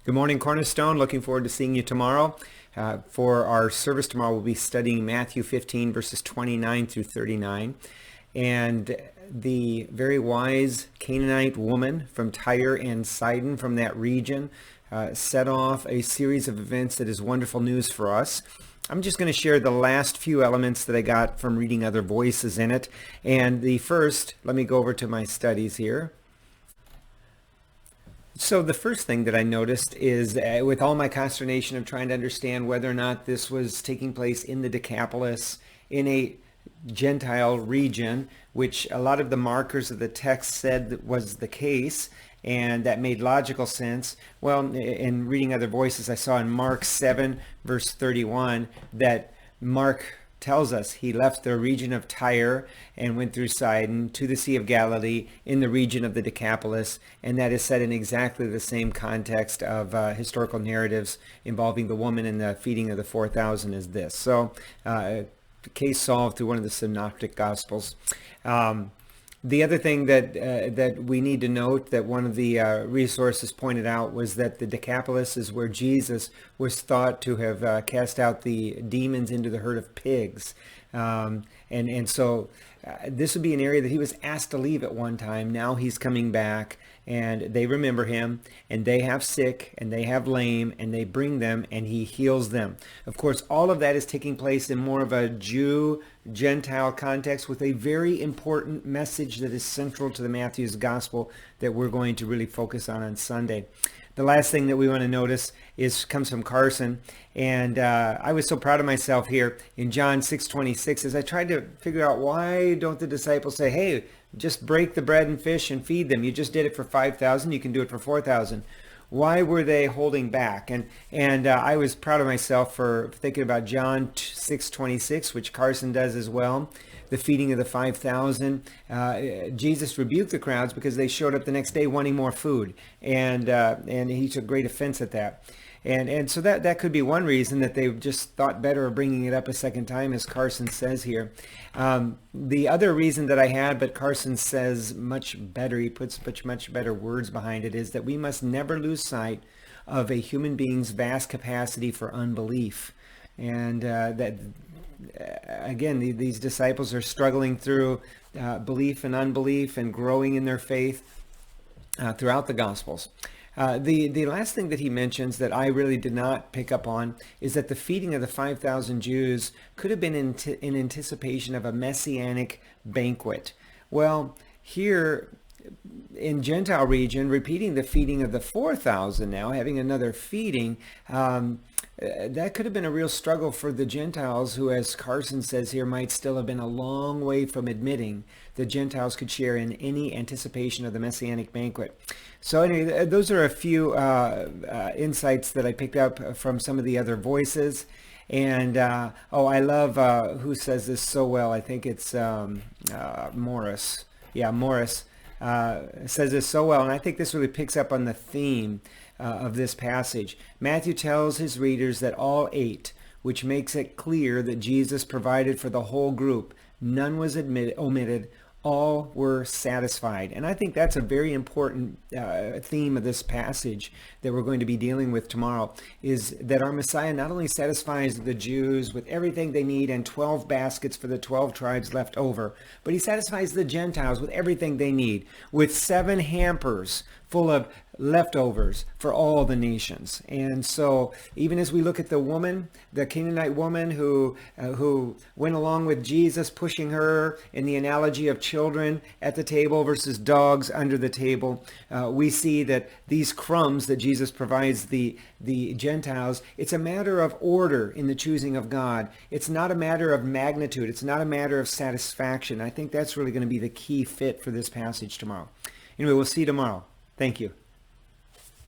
Good morning, Cornerstone. Looking forward to seeing you tomorrow. For our service tomorrow, we'll be studying Matthew 15, verses 29 through 39. And the very wise Canaanite woman from Tyre and Sidon from that region set off a series of events that is wonderful news for us. I'm just going to share the last few elements that I got from reading other voices in it. And the first, let me go over to my studies here. So the first thing that I noticed is with all my consternation of trying to understand whether or not this was taking place in the Decapolis, in a Gentile region, which a lot of the markers of the text said that was the case, and that made logical sense. Well, in reading other voices, I saw in Mark 7, verse 31, that Mark tells us he left the region of Tyre and went through Sidon to the Sea of Galilee in the region of the Decapolis, and that is set in exactly the same context of historical narratives involving the woman and the feeding of the 4,000 as this. So, case solved through one of the synoptic gospels. The other thing that we need to note that one of the resources pointed out was that the Decapolis is where Jesus was thought to have cast out the demons into the herd of pigs. And so this would be an area that he was asked to leave at one time. Now he's coming back, and they remember him, and they have sick, and they have lame, and they bring them, and he heals them. Of course, all of that is taking place in more of a Jew-Gentile context with a very important message that is central to the Matthew's gospel that we're going to really focus on Sunday. The last thing that we want to notice comes from Carson, and I was so proud of myself here in John 6:26 as I tried to figure out why don't the disciples say, hey, just break the bread and fish and feed them. You just did it for 5,000, you can do it for 4,000. Why were they holding back? And I was proud of myself for thinking about John 6:26, which Carson does as well. The feeding of the 5,000. Jesus rebuked the crowds because they showed up the next day wanting more food, and he took great offense at that. And so that could be one reason that they just thought better of bringing it up a second time, as Carson says here. The other reason that I had, but Carson says much better, he puts much better words behind it, is that we must never lose sight of a human being's vast capacity for unbelief. And that, again, these disciples are struggling through belief and unbelief and growing in their faith throughout the Gospels. The last thing that he mentions that I really did not pick up on is that the feeding of the 5,000 Jews could have been in anticipation of a messianic banquet. Well, here in Gentile region, repeating the feeding of the 4,000 now, having another feeding, that could have been a real struggle for the Gentiles who, as Carson says here, might still have been a long way from admitting the Gentiles could share in any anticipation of the Messianic banquet. So anyway, those are a few insights that I picked up from some of the other voices. And, I love who says this so well. I think it's Morris. Yeah, Morris says this so well. And I think this really picks up on the theme of this passage. Matthew tells his readers that all ate, which makes it clear that Jesus provided for the whole group. None was omitted. All were satisfied. And I think that's a very important theme of this passage that we're going to be dealing with tomorrow, is that our Messiah not only satisfies the Jews with everything they need and 12 baskets for the 12 tribes left over, but he satisfies the Gentiles with everything they need, with 7 hampers full of leftovers for all the nations. And so even as we look at the woman, the Canaanite woman who went along with Jesus, pushing her in the analogy of children at the table versus dogs under the table, we see that these crumbs that Jesus provides the Gentiles, it's a matter of order in the choosing of God. It's not a matter of magnitude. It's not a matter of satisfaction. I think that's really going to be the key fit for this passage tomorrow. Anyway, we'll see you tomorrow. Thank you.